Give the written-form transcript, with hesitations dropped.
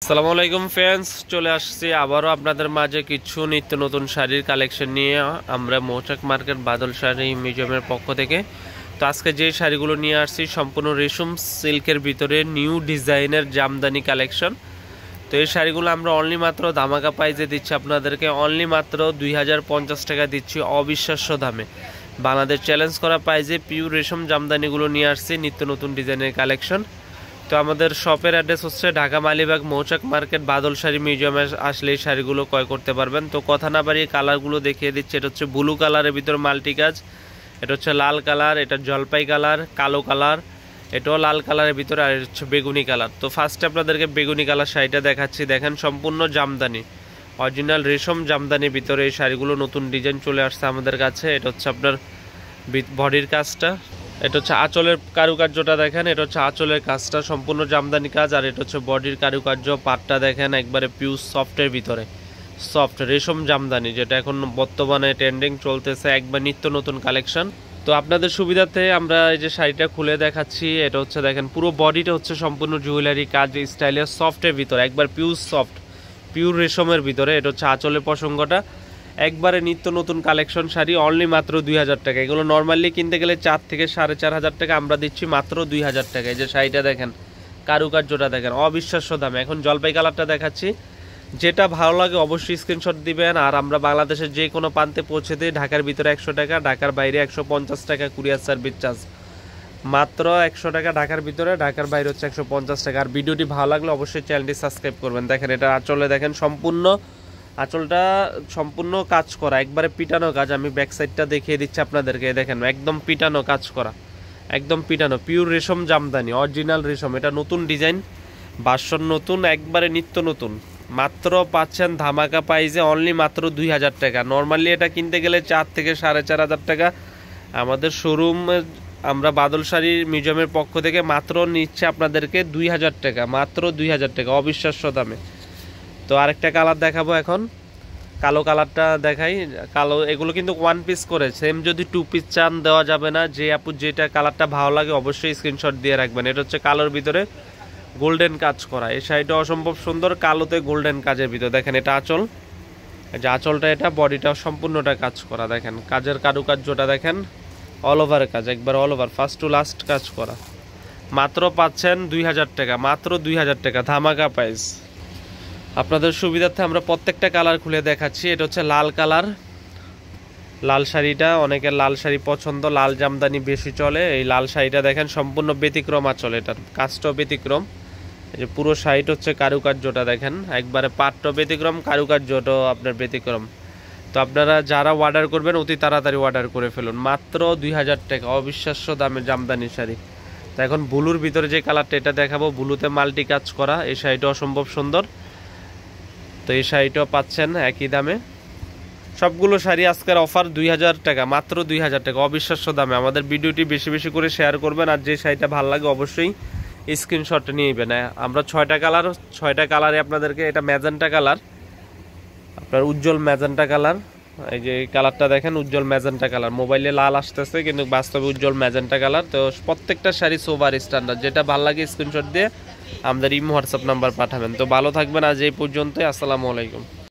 আসসালামু আলাইকুম ফ্রেন্ডস, চলে আসছি আবারও আপনাদের মাঝে কিছু নিত্য নতুন শাড়ির কালেকশন নিয়ে। আমরা মৌচাক মার্কেট বাদল শাড়ি মিউজিয়ামের পক্ষ থেকে। তো আজকে যে শাড়িগুলো নিয়ে আসছি সম্পূর্ণ রেশম সিল্কের ভিতরে নিউ ডিজাইনের জামদানি কালেকশন। তো এই শাড়িগুলো আমরা অনলি মাত্র ধামাকা প্রাইজে দিচ্ছি আপনাদেরকে, অনলি মাত্র 2050 টাকা দিচ্ছি অবিশ্বাস্য দামে। বাংলাদেশ চ্যালেঞ্জ করা প্রাইজে পিওর রেশম জামদানিগুলো নিয়ে আসছি নিত্য নতুন ডিজাইনের কালেকশন। তো আমাদের শপের অ্যাড্রেস হচ্ছে ঢাকা মালিবাগ মৌচাক মার্কেট বাদল শাড়ি মিউজিয়ামে আসলে এই শাড়িগুলো ক্রয় করতে পারবেন। তো কথা না বাড়িয়ে কালারগুলো দেখিয়ে দিচ্ছি। এটা হচ্ছে ব্লু কালারের ভিতর মাল্টি কাজ, এটা হচ্ছে লাল কালার, এটা জলপাই কালার, কালো কালার, এটাও লাল কালারের ভিতরে, আর হচ্ছে বেগুনি কালার। তো ফার্স্টে আপনাদেরকে বেগুনি কালার শাড়িটা দেখাচ্ছি। দেখেন সম্পূর্ণ জামদানি, অরিজিনাল রেশম জামদানির ভিতরে এই শাড়িগুলো নতুন ডিজাইন চলে আসছে আমাদের কাছে। এটা হচ্ছে আপনার বডির কাজটা, এটা হচ্ছে আঁচলের কারুকার্যটা দেখেন, এটা হচ্ছে আঁচলের কাজটা সম্পূর্ণ জামদানি কাজ, আর এটা হচ্ছে বডির কারুকার্য। পাটটা দেখেন একবারে পিওর সফটের ভিতরে, সফট রেশম জামদানি, যেটা এখন বর্তমানে ট্রেন্ডিং চলতেছে, একবার নিত্য নতুন কালেকশন। তো আপনাদের সুবিধার্থে আমরা এই যে শাড়িটা খুলে দেখাচ্ছি। এটা হচ্ছে দেখেন পুরো বডিটা হচ্ছে সম্পূর্ণ জুয়েলারি কাজ স্টাইলের সফটের ভিতরে, একবার পিওর সফট পিওর রেশমের ভিতরে। এটা হচ্ছে আঁচলের প্রসঙ্গটা, একবারে নিত্য নতুন কালেকশন শাড়ি, অনলি মাত্র 2000 টাকা। এগুলো নর্মালি কিনতে গেলে 4 থেকে 4500 টাকা, আমরা দিচ্ছি মাত্র 2000 টাকা। এই যে শাড়িটা দেখেন, কারুকার্যটা দেখেন, অবিশ্বাস্য দামে। এখন জলপাই কালারটা দেখাচ্ছি, যেটা ভালো লাগে অবশ্যই স্ক্রিনশট দিবেন। আর আমরা বাংলাদেশের যে কোনো প্রান্তে পৌঁছে দিই। ঢাকার ভিতরে 100 টাকা, ঢাকার বাইরে 150 টাকা কুরিয়ার সার্ভিস চার্জ, মাত্র 100 টাকা ঢাকার ভিতরে, ঢাকার বাইরে হচ্ছে 150 টাকা। আর ভিডিওটি ভালো লাগলে অবশ্যই চ্যানেলটি সাবস্ক্রাইব করবেন। দেখেন এটা আঁচলে দেখেন, সম্পূর্ণ আঁচলটা সম্পূর্ণ কাজ করা, একবারে পিটানো কাজ। আমি ব্যাক সাইডটা দেখিয়ে দিচ্ছি আপনাদেরকে, দেখেন একদম পিটানো কাজ করা, একদম পিটানো পিওর রেশম জামদানি, অরিজিনাল রেশম। এটা নতুন ডিজাইন, ভার্সন নতুন, একবারে নিত্য নতুন। মাত্র পাচ্ছেন ধামাকা প্রাইজে, অনলি মাত্র 2000 টাকা। নর্মালি এটা কিনতে গেলে 4 থেকে 4500 টাকা। আমাদের শোরুম আমরা বাদল শাড়ি মিউজিয়ামের পক্ষ থেকে মাত্র নিচ্ছে আপনাদেরকে 2000 টাকা, মাত্র 2000 টাকা অবিশ্বাস্য দামে। তো আরেকটা কালার দেখাবো এখন, কালো কালারটা দেখাই। কালো এগুলো কিন্তু 1 পিস করে, সেম যদি 2 পিস চান দেওয়া যাবে না। যে আপু যেটা কালারটা ভালো লাগে অবশ্যই স্ক্রিনশট দিয়ে রাখবেন। এটা হচ্ছে কালোর ভিতরে গোল্ডেন কাজ করা, এই শাড়িটা অসম্ভব সুন্দর, কালোতে গোল্ডেন কাজের ভিতরে। দেখেন এটা আঁচল, যে আঁচলটা, এটা বডিটা সম্পূর্ণটা কাজ করা। দেখেন কাজের কারুকার্যটা দেখেন, অল ওভার কাজ, একবার all over first to last কাজ করা। মাত্র পাচ্ছেন 2000 টাকা, মাত্র 2000 টাকা ধামাকা প্রাইস। আপনাদের সুবিধার্থে আমরা প্রত্যেকটা কালার খুলে দেখাচ্ছি। এটা হচ্ছে লাল কালার, লাল শাড়িটা, অনেকের লাল শাড়ি পছন্দ, লাল জামদানি বেশি চলে। এই লাল শাড়িটা দেখেন সম্পূর্ণ ব্যতিক্রম আঁচল, এটার কাজটাও ব্যতিক্রম। এই যে পুরো শাড়িটা হচ্ছে কারুকার্যটা দেখেন, একবারে পাটটাও ব্যতিক্রম, কারুকার্যটাও আপনার ব্যতিক্রম। তো আপনারা যারা অর্ডার করবেন অতি তাড়াতাড়ি অর্ডার করে ফেলুন, মাত্র 2000 টাকা অবিশ্বাস্য দামে জামদানি শাড়ি। তো এখন ব্লুর ভিতরে যে কালারটা এটা দেখাবো, ব্লুতে মাল্টি কাজ করা, এই শাড়িটা অসম্ভব সুন্দর। তো এই শাড়িটাও পাচ্ছেন একই দামে। সবগুলো শাড়ি আজকের অফার 2000 টাকা, মাত্র 2000 টাকা অবিশ্বাস্য দামে। আমাদের ভিডিওটি বেশি বেশি করে শেয়ার করবেন, আর যে শাড়িটা ভালো লাগে অবশ্যই স্ক্রিনশট নিয়ে নেবেন। আমরা 6টা কালারে আপনাদেরকে, এটা ম্যাজেন্টা কালার, আপনার উজ্জ্বল ম্যাজেন্টা কালার। এই যে এই কালারটা দেখেন, উজ্জ্বল ম্যাজেন্টা কালার, মোবাইলে লাল আসতেছে কিন্তু বাস্তবে উজ্জ্বল ম্যাজেন্টা কালার। তো প্রত্যেকটা শাড়ি সোভার স্ট্যান্ডার্ড, যেটা ভালো লাগে স্ক্রিনশট দিয়ে আমাদের ইমো হোয়াটসঅ্যাপ নাম্বার পাঠাবেন। তো ভালো থাকবেন, আজ এই পর্যন্তই, আসসালামু আলাইকুম।